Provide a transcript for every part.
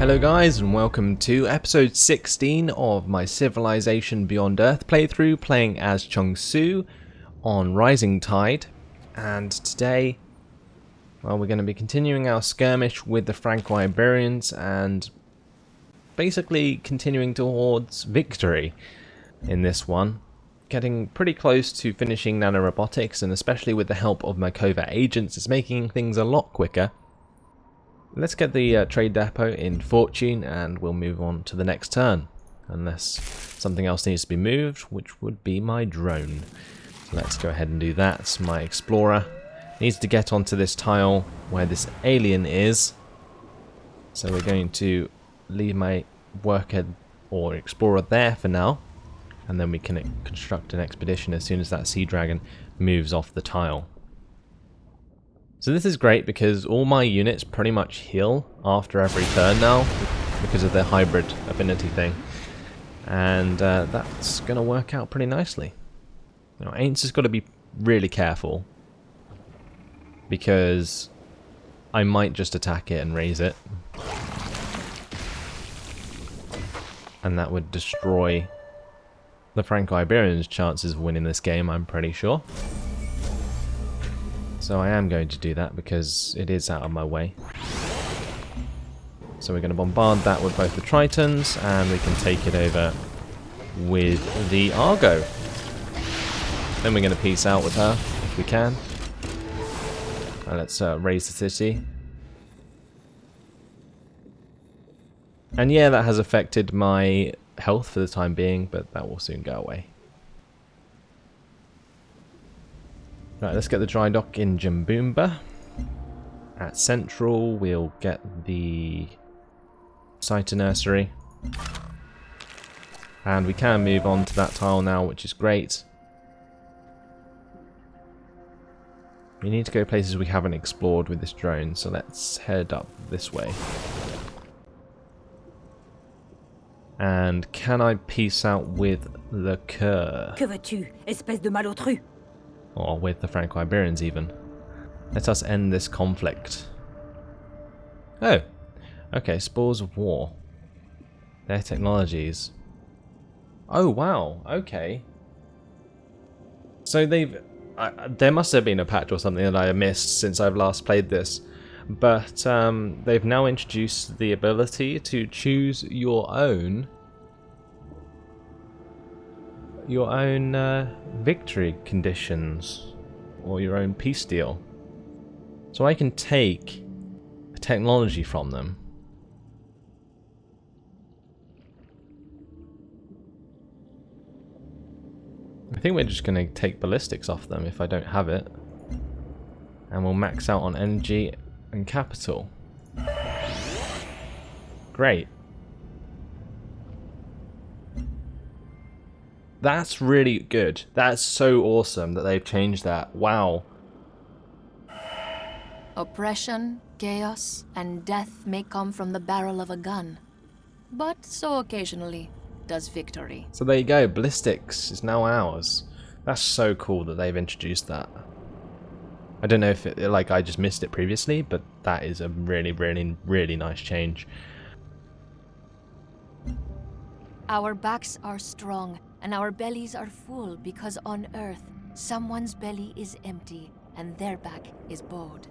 Hello guys, and welcome to episode 16 of my Civilization Beyond Earth playthrough, playing as Chungsu on Rising Tide. And today, well, we're going to be continuing our skirmish with the Franco-Iberians and basically continuing towards victory in this one. Getting pretty close to finishing nanorobotics, and especially with the help of my covert agents, it's making things a lot quicker. Let's get the trade depot in Fortune and we'll move on to the next turn. Unless something else needs to be moved, which would be my drone. So let's go ahead and do that. My explorer needs to get onto this tile where this alien is. So we're going to leave my worker or explorer there for now. And then we can construct an expedition as soon as that sea dragon moves off the tile. So this is great because all my units pretty much heal after every turn now because of their hybrid affinity thing. And that's going to work out pretty nicely. Now, Aints has got to be really careful because I might just attack it and raise it. And that would destroy the Franco-Iberians' chances of winning this game, I'm pretty sure. So I am going to do that because it is out of my way. So we're going to bombard that with both the Tritons, and we can take it over with the Argo. Then we're going to peace out with her if we can. And let's raise the city. And yeah, that has affected my health for the time being, but that will soon go away. Right, let's get the dry dock in Jimboomba. At Central, we'll get the Ceti nursery. And we can move on to that tile now, which is great. We need to go places we haven't explored with this drone, so let's head up this way. And can I peace out with the Kerr? Que veux-tu, espèce de malotru? Or with the Franco-Iberians even. Let us end this conflict. Oh, okay, Spores of War. Their technologies. Oh wow, okay. So they've... there must have been a patch or something that I have missed since I've last played this. But they've now introduced the ability to choose your own victory conditions or your own peace deal. So I can take a technology from them. I think we're just going to take ballistics off them if I don't have it. And we'll max out on energy and capital. Great. That's really good. That's so awesome that they've changed that. Wow. Oppression, chaos, and death may come from the barrel of a gun, but so occasionally does victory. So there you go. Ballistics is now ours. That's so cool that they've introduced that. I don't know if it, like, I just missed it previously, but that is a really, really, really nice change. Our backs are strong, and our bellies are full because on Earth, someone's belly is empty, and their back is bowed.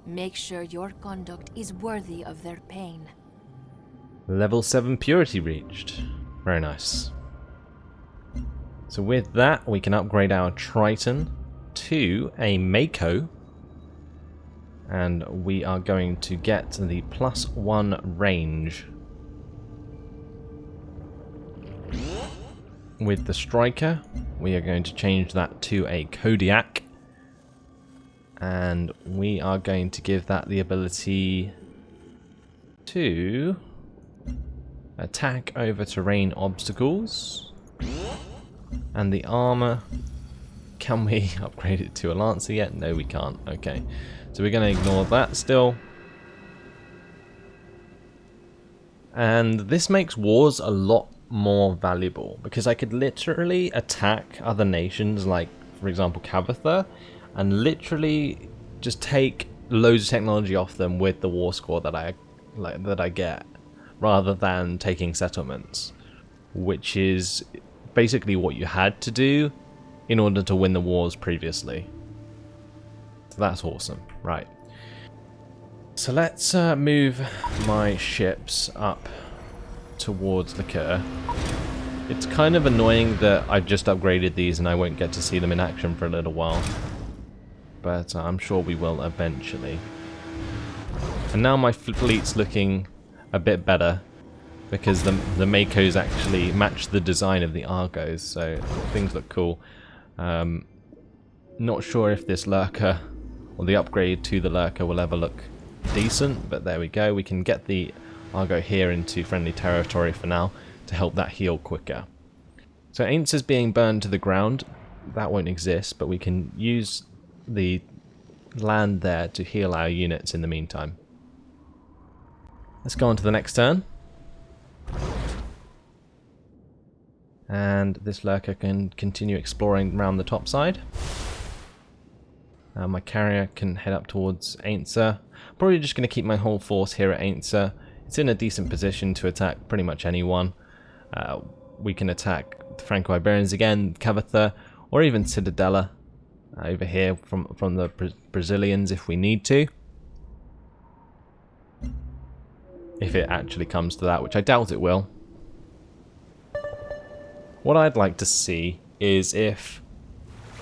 Make sure your conduct is worthy of their pain. Level 7 purity reached. Very nice. So with that, we can upgrade our Triton to a Mako. And we are going to get the +1 range. With the Striker, we are going to change that to a Kodiak. And we are going to give that the ability to attack over terrain obstacles. And the armor, can we upgrade it to a Lancer yet? No, we can't. Okay, so we're going to ignore that still. And this makes wars a lot more valuable because I could literally attack other nations, like for example Cavatha, and literally just take loads of technology off them with the war score that I get. rather than taking settlements, which is basically what you had to do in order to win the wars previously. So that's awesome. Right. So let's move my ships up towards the Kur. It's kind of annoying that I've just upgraded these and I won't get to see them in action for a little while. But I'm sure we will eventually. And now my fleet's looking a bit better because the Makos actually match the design of the Argos, so things look cool. Not sure if this Lurker or the upgrade to the Lurker will ever look decent, but there we go. We can get the Argo here into friendly territory for now to help that heal quicker. So Aints is being burned to the ground. That won't exist, but we can use the land there to heal our units in the meantime. Let's go on to the next turn. And this Lurker can continue exploring around the top side. My carrier can head up towards Ainsa. Probably just going to keep my whole force here at Ainsa. It's in a decent position to attack pretty much anyone. We can attack the Franco-Iberians again, Cavatha, or even Citadella over here from the Brazilians if we need to. If it actually comes to that, which I doubt it will. What I'd like to see is if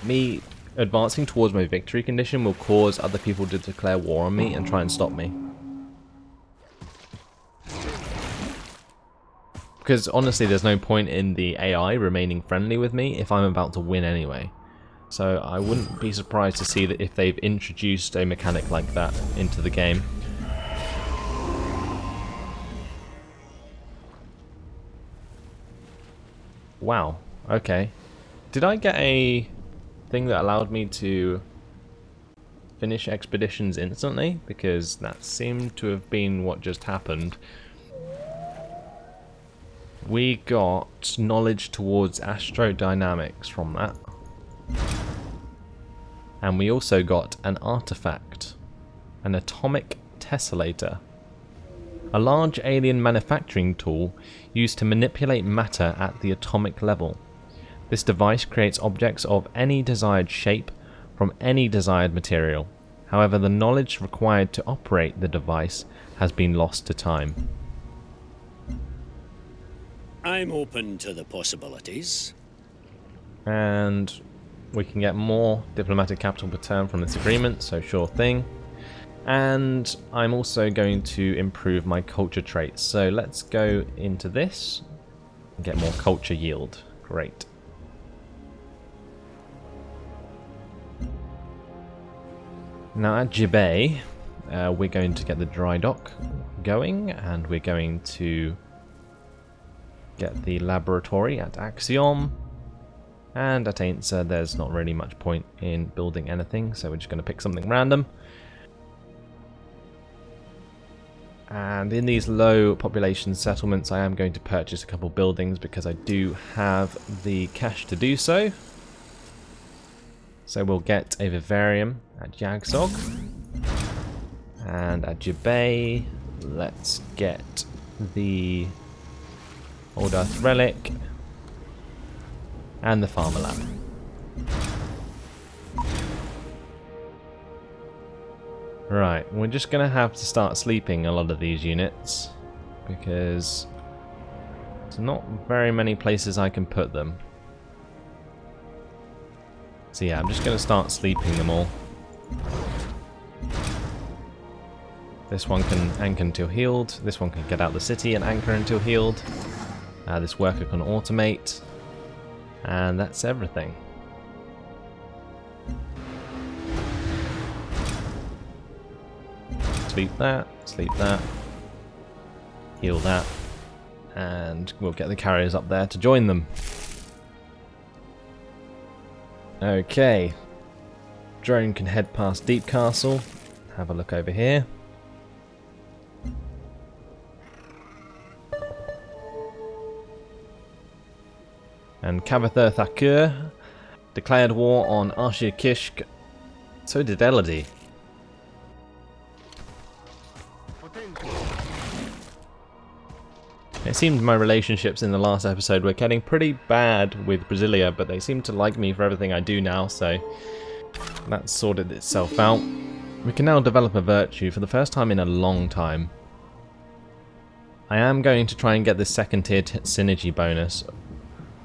me advancing towards my victory condition will cause other people to declare war on me and try and stop me. Because honestly, there's no point in the AI remaining friendly with me if I'm about to win anyway. So I wouldn't be surprised to see that if they've introduced a mechanic like that into the game. Wow, okay. Did I get a thing that allowed me to finish expeditions instantly? Because that seemed to have been what just happened. We got knowledge towards astrodynamics from that. And we also got an artifact, an atomic tessellator. A large alien manufacturing tool used to manipulate matter at the atomic level. This device creates objects of any desired shape from any desired material. However, the knowledge required to operate the device has been lost to time. I'm open to the possibilities. And we can get more diplomatic capital per turn from this agreement, so sure thing. And I'm also going to improve my culture traits. So let's go into this and get more culture yield. Great. Now at Jibei, we're going to get the dry dock going, and we're going to get the laboratory at Axiom. And at Ainsa, there's not really much point in building anything, so we're just going to pick something random. And in these low population settlements, I am going to purchase a couple buildings because I do have the cash to do so. So we'll get a vivarium at Jagsog. And at Jibei, let's get the Old Earth Relic and the Farmer Lab. Right, we're just going to have to start sleeping a lot of these units because there's not very many places I can put them. So yeah, I'm just going to start sleeping them all. This one can anchor until healed. This one can get out the city and anchor until healed. This worker can automate. And that's everything. Sleep that, heal that, and we'll get the carriers up there to join them. Okay, drone can head past Deep Castle, have a look over here. And Cavatha Thakur declared war on Ashir Kishk. So did Elodie. It seemed my relationships in the last episode were getting pretty bad with Brasilia, but they seem to like me for everything I do now, so that's sorted itself out. We can now develop a virtue for the first time in a long time. I am going to try and get this second tier synergy bonus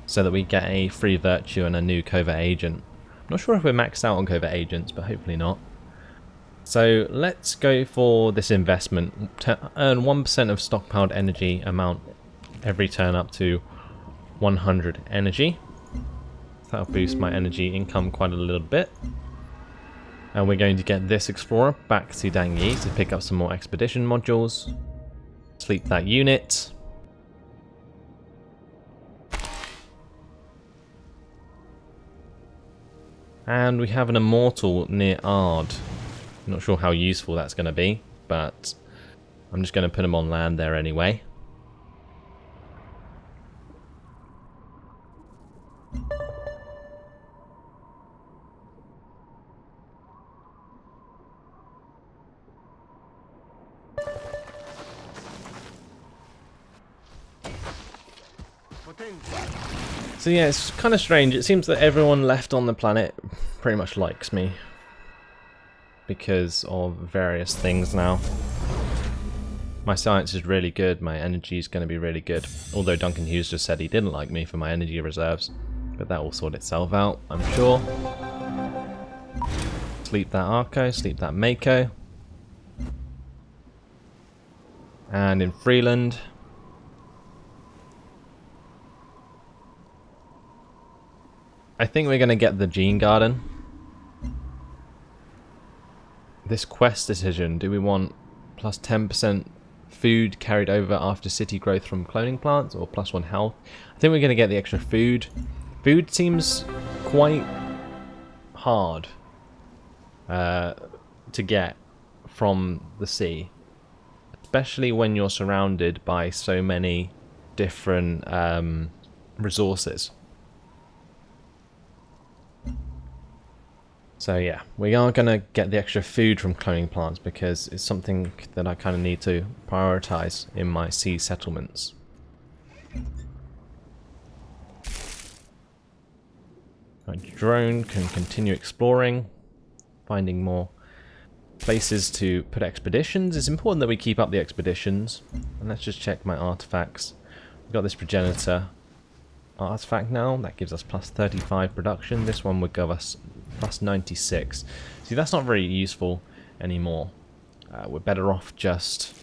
so that we get a free virtue and a new covert agent. I'm not sure if we're maxed out on covert agents, but hopefully not. So let's go for this investment to earn 1% of stockpiled energy amount every turn up to 100 energy. That'll boost my energy income quite a little bit. And we're going to get this explorer back to Danyi to pick up some more expedition modules. Sleep that unit. And we have an immortal near Ard. Not sure how useful that's going to be, but I'm just going to put him on land there anyway. So yeah, it's kind of strange. It seems that everyone left on the planet pretty much likes me because of various things now. My science is really good, my energy is going to be really good. Although Duncan Hughes just said he didn't like me for my energy reserves. But that will sort itself out, I'm sure. Sleep that Arco, sleep that Mako. And in Freeland, I think we're going to get the Gene Garden. This quest decision, do we want plus 10% food carried over after city growth from cloning plants or plus 1 health? I think we're going to get the extra food. Food seems quite hard to get from the sea, especially when you're surrounded by so many different resources. So yeah, we are going to get the extra food from cloning plants because it's something that I kind of need to prioritize in my sea settlements. My drone can continue exploring, finding more places to put expeditions. It's important that we keep up the expeditions. And let's just check my artifacts. We've got this progenitor artifact now. That gives us plus 35 production. This one would give us plus 96. See, that's not very useful anymore. We're better off just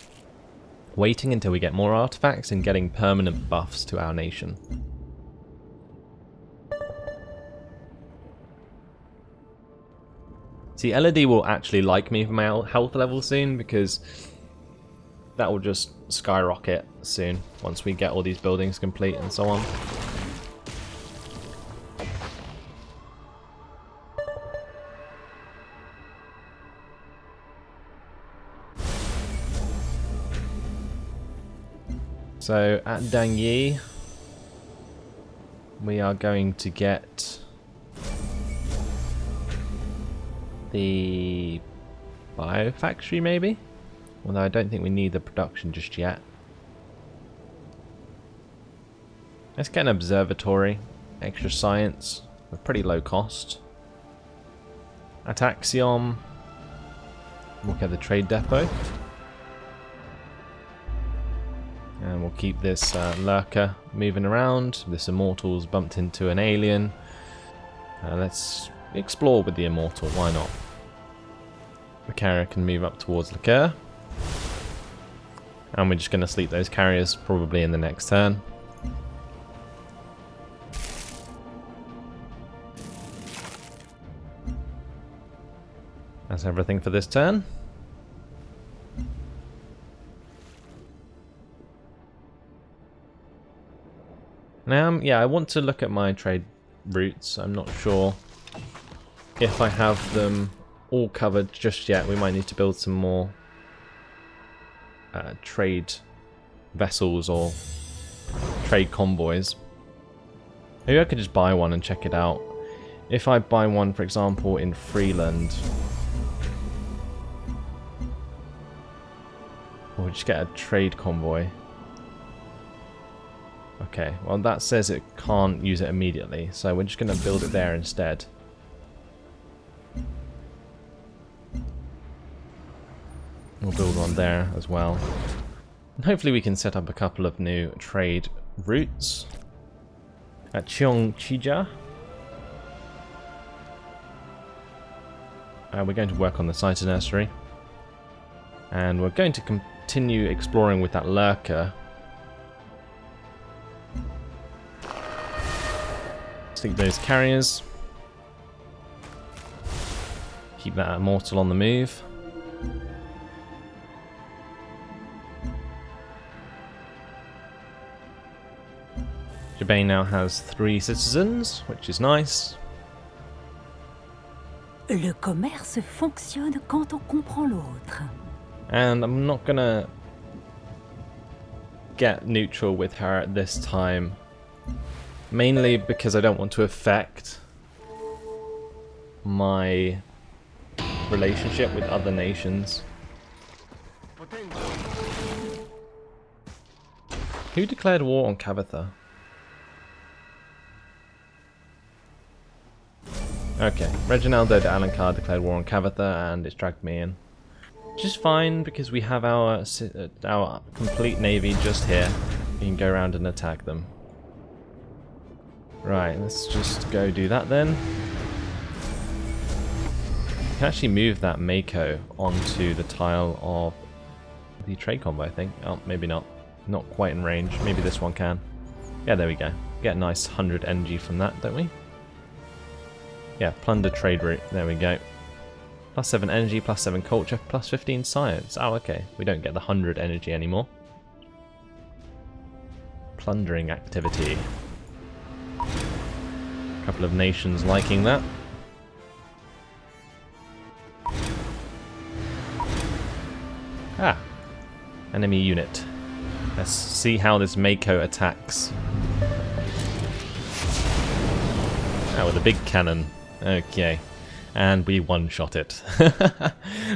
waiting until we get more artifacts and getting permanent buffs to our nation. See, Elodie will actually like me for my health level soon because that will just skyrocket soon once we get all these buildings complete and so on. So at Danyi, we are going to get the biofactory maybe? Although I don't think we need the production just yet. Let's get an observatory, extra science, with pretty low cost. At Axiom, we'll get the trade depot. And we'll keep this lurker moving around. This immortal's bumped into an alien. Let's explore with the immortal, why not? The carrier can move up towards Liqueur. And we're just going to sleep those carriers probably in the next turn. That's everything for this turn. Now, yeah, I want to look at my trade routes. I'm not sure if I have them all covered just yet. We might need to build some more trade vessels or trade convoys. Maybe I could just buy one and check it out. If I buy one, for example, in Freeland, we'll just get a trade convoy. Okay, well that says it can't use it immediately, so we're just going to build it there instead. We'll build one there as well. And hopefully we can set up a couple of new trade routes. At Chungsu. We're going to work on the cider nursery. And we're going to continue exploring with that lurker. Stick those carriers. Keep that immortal on the move. Gemini now has 3 citizens, which is nice. Le commerce fonctionne quand on comprend l'autre. And I'm not gonna get neutral with her at this time. Mainly because I don't want to affect my relationship with other nations. Who declared war on Cavitha? Okay, Reginaldo de Alencar declared war on Cavitha and it's dragged me in. Which is fine because we have our complete navy just here. We can go around and attack them. Right, let's just go do that then. We can actually move that Mako onto the tile of the trade convoy, I think. Oh, maybe not. Not quite in range. Maybe this one can. Yeah, there we go. Get a nice 100 energy from that, don't we? Yeah, plunder trade route. There we go. Plus 7 energy, plus 7 culture, plus 15 science. Oh, okay. We don't get the 100 energy anymore. Plundering activity. A couple of nations liking that. Ah. Enemy unit. Let's see how this Mako attacks. Oh, with a big cannon. Okay. And we one-shot it.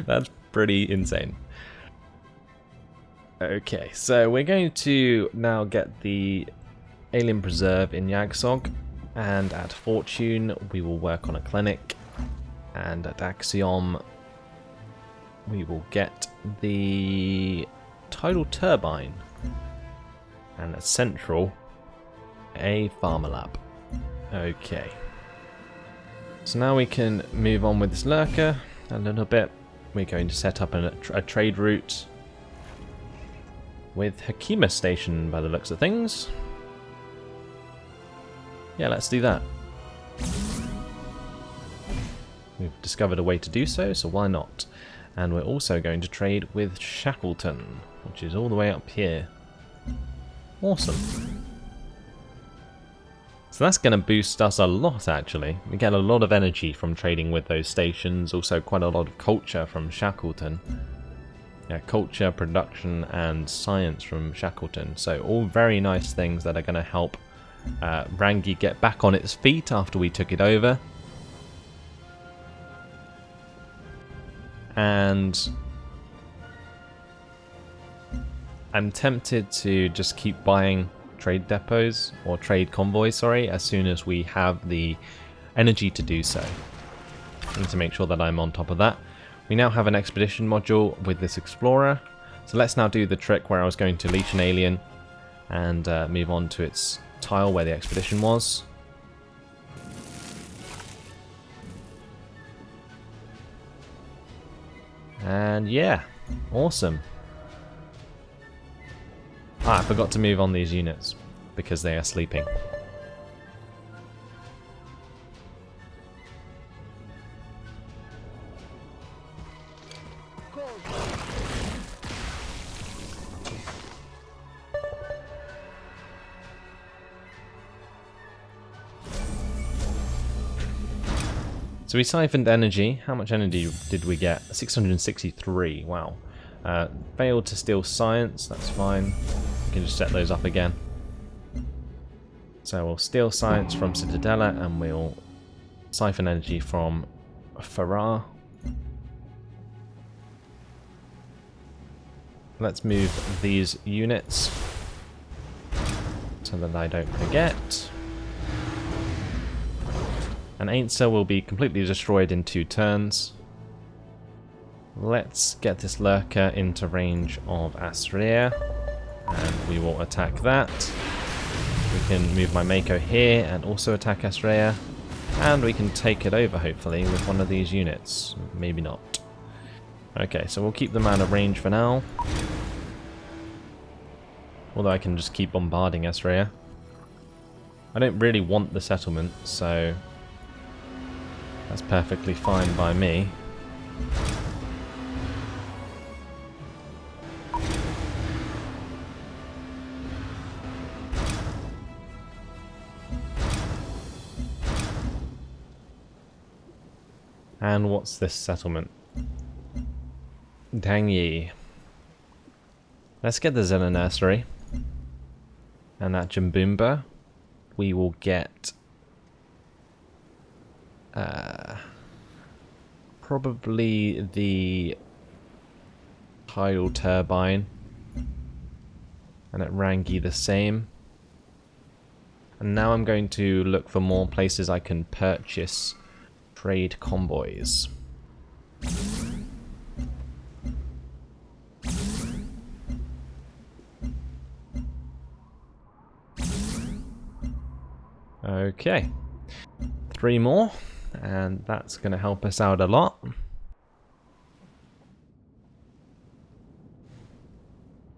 That's pretty insane. Okay, so we're going to now get the Alien Preserve in Yagsog. And at Fortune, we will work on a clinic. And at Axiom, we will get the Tidal Turbine. And at Central, a Farmer Lab. Okay. So now we can move on with this lurker a little bit. We're going to set up a trade route with Hakima Station by the looks of things. Yeah, let's do that. We've discovered a way to do so, so why not? And we're also going to trade with Shackleton, which is all the way up here. Awesome. So that's going to boost us a lot, actually. We get a lot of energy from trading with those stations, also quite a lot of culture from Shackleton. Yeah, culture, production, and science from Shackleton. So all very nice things that are going to help Rangi get back on its feet after we took it over. And I'm tempted to just keep buying trade depots, or trade convoys, sorry, as soon as we have the energy to do so. I need to make sure that I'm on top of that. We now have an expedition module with this explorer, so let's now do the trick where I was going to leash an alien and move on to its tile where the expedition was. And yeah, awesome. Ah, I forgot to move on these units because they are sleeping. So we siphoned energy. How much energy did we get? 663. Wow. Failed to steal science. That's fine. We can just set those up again. So we'll steal science from Citadella and we'll siphon energy from Farrar. Let's move these units to so that I don't forget. And Ainsa will be completely destroyed in 2 turns. Let's get this lurker into range of Astrea, and we will attack that. We can move my Mako here and also attack Astrea, and we can take it over hopefully with one of these units. Maybe not. Okay, so we'll keep them out of range for now. Although I can just keep bombarding Astrea. I don't really want the settlement, so that's perfectly fine by me. And what's this settlement? Dang ye. Let's get the Zilla Nursery. And at Jimboomba, we will get probably the tidal turbine. And at Rangi the same. And now I'm going to look for more places I can purchase trade convoys. Okay, 3 more, and that's going to help us out a lot.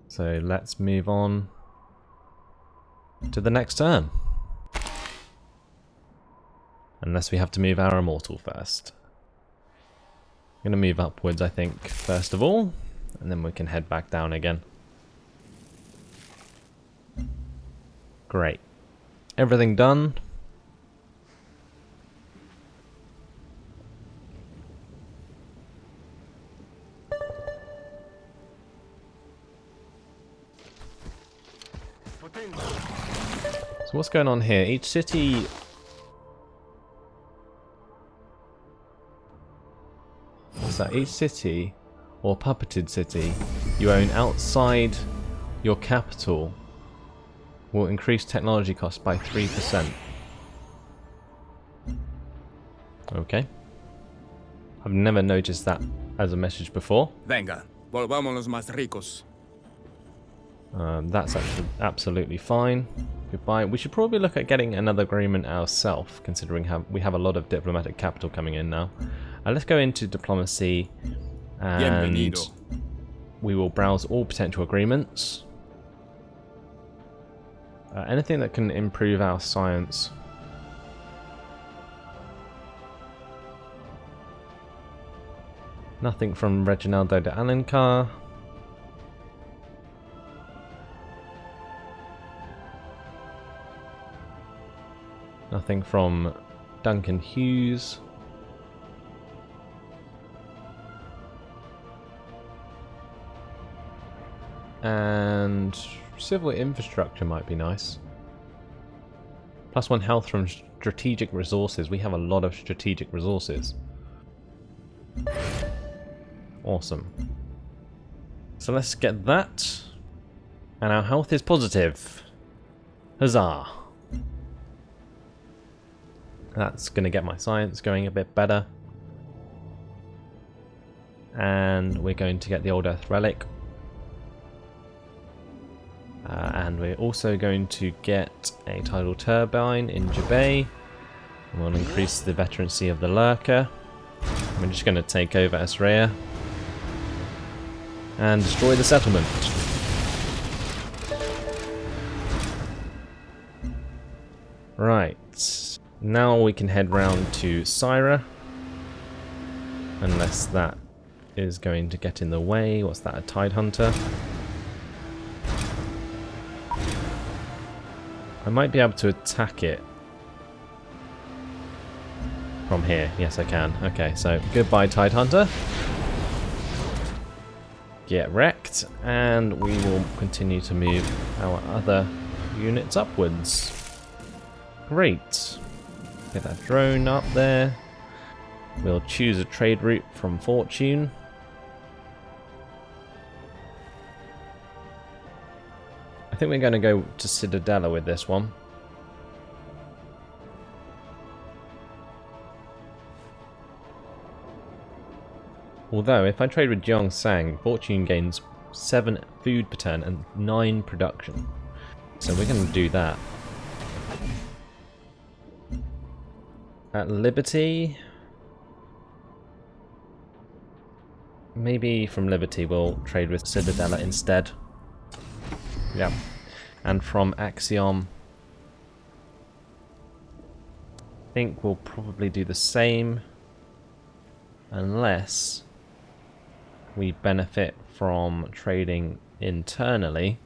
So let's move on to the next turn. Unless we have to move our immortal first. I'm going to move upwards, I think, first of all, and then we can head back down again. Great. Everything done. So what's going on here? Each city... What's that? Each city, or puppeted city, you own outside your capital will increase technology costs by 3%. Okay. I've never noticed that as a message before. Venga, volvámonos más ricos. That's actually absolutely fine. Goodbye. We should probably look at getting another agreement ourselves, considering we have a lot of diplomatic capital coming in now. Let's go into diplomacy, and Bienvenido. we will browse all potential agreements. Anything that can improve our science. Nothing from Reginaldo de Alencar. Nothing from Duncan Hughes. And civil infrastructure might be nice. +1 health from strategic resources. We have a lot of strategic resources. Awesome. So let's get that. And our health is positive. Huzzah. That's going to get my science going a bit better. And we're going to get the Old Earth Relic. And we're also going to get a tidal turbine in Jabay. And we'll increase the veterancy of the lurker. We're just going to take over Asrea and destroy the settlement. Right. Now we can head round to Syra. Unless that is going to get in the way. What's that? A Tide Hunter? I might be able to attack it from here. Yes, I can. Okay, so goodbye, Tide Hunter. Get wrecked, and we will continue to move our other units upwards. Great. Get that drone up there. We'll choose a trade route from Fortune. I think we're going to go to Citadella with this one. Although, if I trade with Gyeongsang, Fortune gains 7 food per turn and 9 production. So we're going to do that. At Liberty... Maybe from Liberty we'll trade with Citadella instead. Yeah. And from Axiom... I think we'll probably do the same. Unless... we benefit from trading internally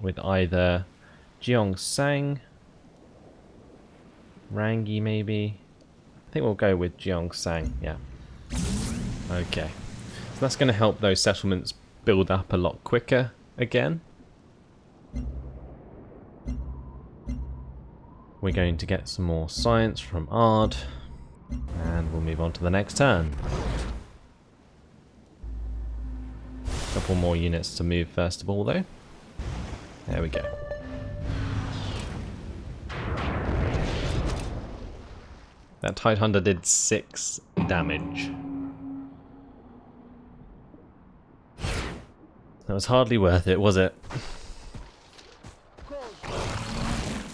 with either Gyeongsang, Rangi maybe. I think we'll go with Gyeongsang, yeah. Okay. So that's going to help those settlements build up a lot quicker again. We're going to get some more science from Ard, and we'll move on to the next turn. Couple more units to move first of all though. There we go. That Tide Hunter did 6 damage. That was hardly worth it, was it?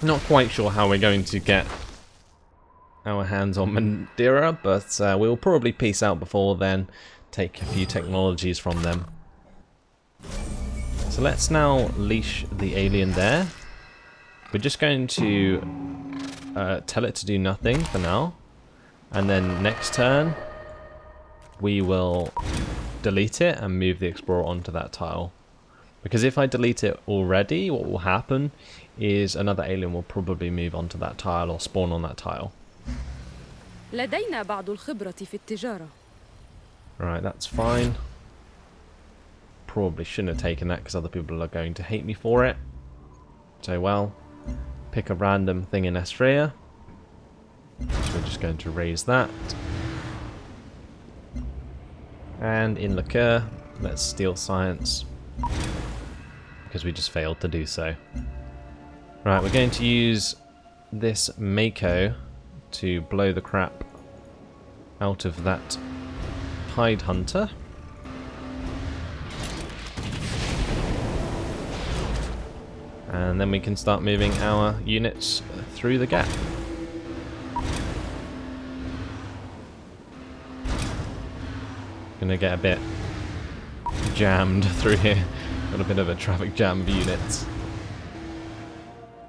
Not quite sure how we're going to get our hands on Mandira, but we'll probably peace out before then, take a few technologies from them. So let's now leash the alien there. We're just going to tell it to do nothing for now. And then next turn, we will delete it and move the Explorer onto that tile. Because if I delete it already, what will happen is another alien will probably move onto that tile or spawn on that tile. لدينا بعض الخبرة في التجارة. Right, that's fine. Probably shouldn't have taken that because other people are going to hate me for it. So well, pick a random thing in Estrella. So we're just going to raise that. And in Liqueur, let's steal science. Because we just failed to do so. Right, we're going to use this Mako to blow the crap out of that Tide Hunter. And then we can start moving our units through the gap. Gonna get a bit jammed through here. Got a bit of a traffic jam of units.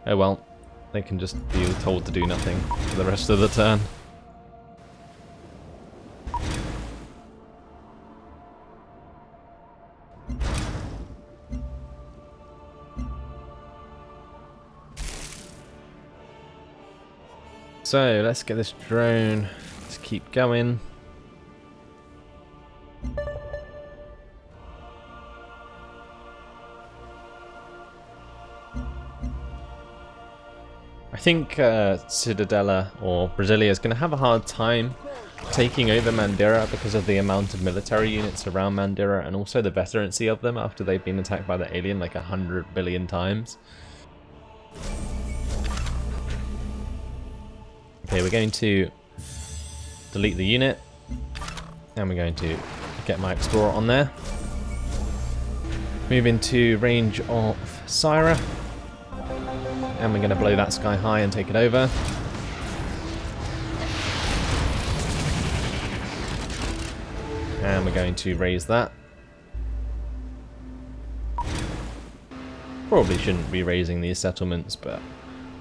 Oh well, they can just be told to do nothing for the rest of the turn. So let's get this drone to keep going. I think Citadella or Brasilia is going to have a hard time taking over Mandira because of the amount of military units around Mandira and also the veterancy of them after they've been attacked by the alien like 100 billion times. Okay, we're going to delete the unit and we're going to get my Explorer on there. Move into range of Syra. And we're going to blow that sky high and take it over. And we're going to raise that. Probably shouldn't be raising these settlements, but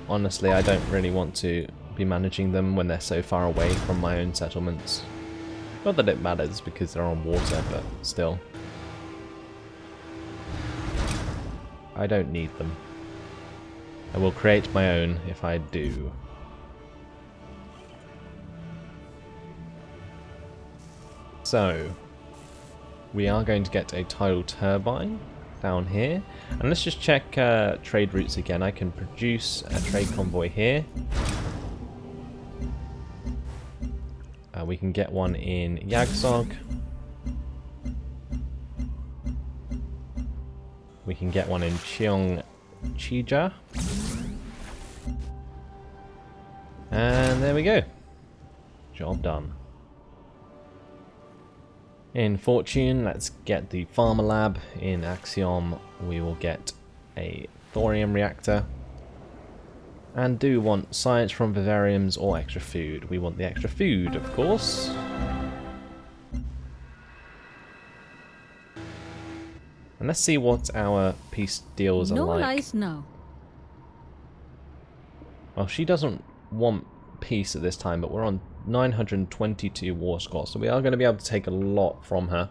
honestly I don't really want to be managing them when they're so far away from my own settlements. Not that it matters because they're on water, but still. I don't need them. I will create my own if I do. So, we are going to get a tidal turbine down here. And let's just check trade routes again. I can produce a trade convoy here. We can get one in Yagsog. We can get one in Chija. And there we go. Job done. In Fortune, let's get the Farmer Lab. In Axiom, we will get a thorium reactor. And do want science from vivariums or extra food. We want the extra food, of course. And let's see what our peace deals are No like. lies now. Well, she doesn't want peace at this time, but we're on 922 war score, so we are going to be able to take a lot from her.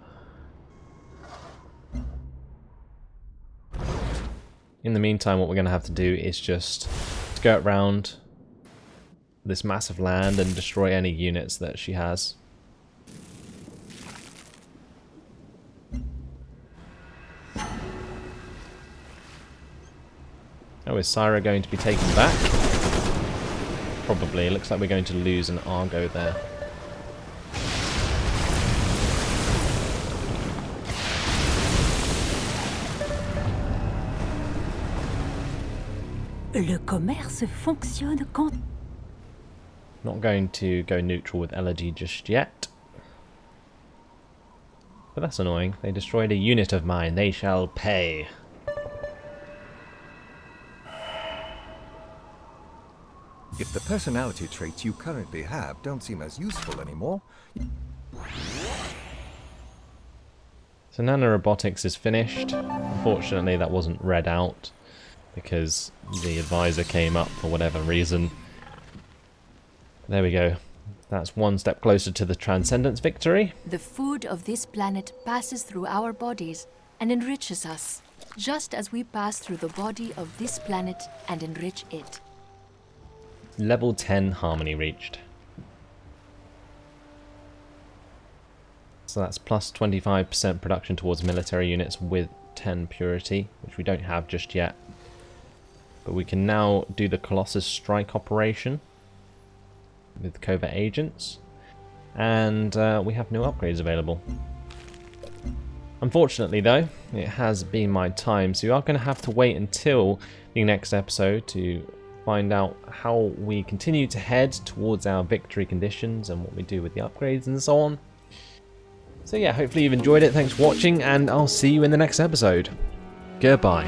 In the meantime, what we're going to have to do is just skirt around this massive land and destroy any units that she has. Oh, is Syra going to be taken back? Probably. It looks like we're going to lose an Argo there. Le commerce fonctionne quand... Not going to go neutral with Elegy just yet. But that's annoying. They destroyed a unit of mine. They shall pay. If the personality traits you currently have don't seem as useful anymore... So nanorobotics is finished. Unfortunately, that wasn't read out because the advisor came up for whatever reason. There we go. That's one step closer to the Transcendence victory. The food of this planet passes through our bodies and enriches us, just as we pass through the body of this planet and enrich it. Level 10 harmony reached. So that's plus 25% production towards military units with 10 purity, which we don't have just yet. But we can now do the Colossus strike operation with covert agents. And we have no upgrades available. Unfortunately though, it has been my time, so you are going to have to wait until the next episode to find out how we continue to head towards our victory conditions and what we do with the upgrades and so on. So yeah, hopefully you've enjoyed it. Thanks for watching, and I'll see you in the next episode. Goodbye.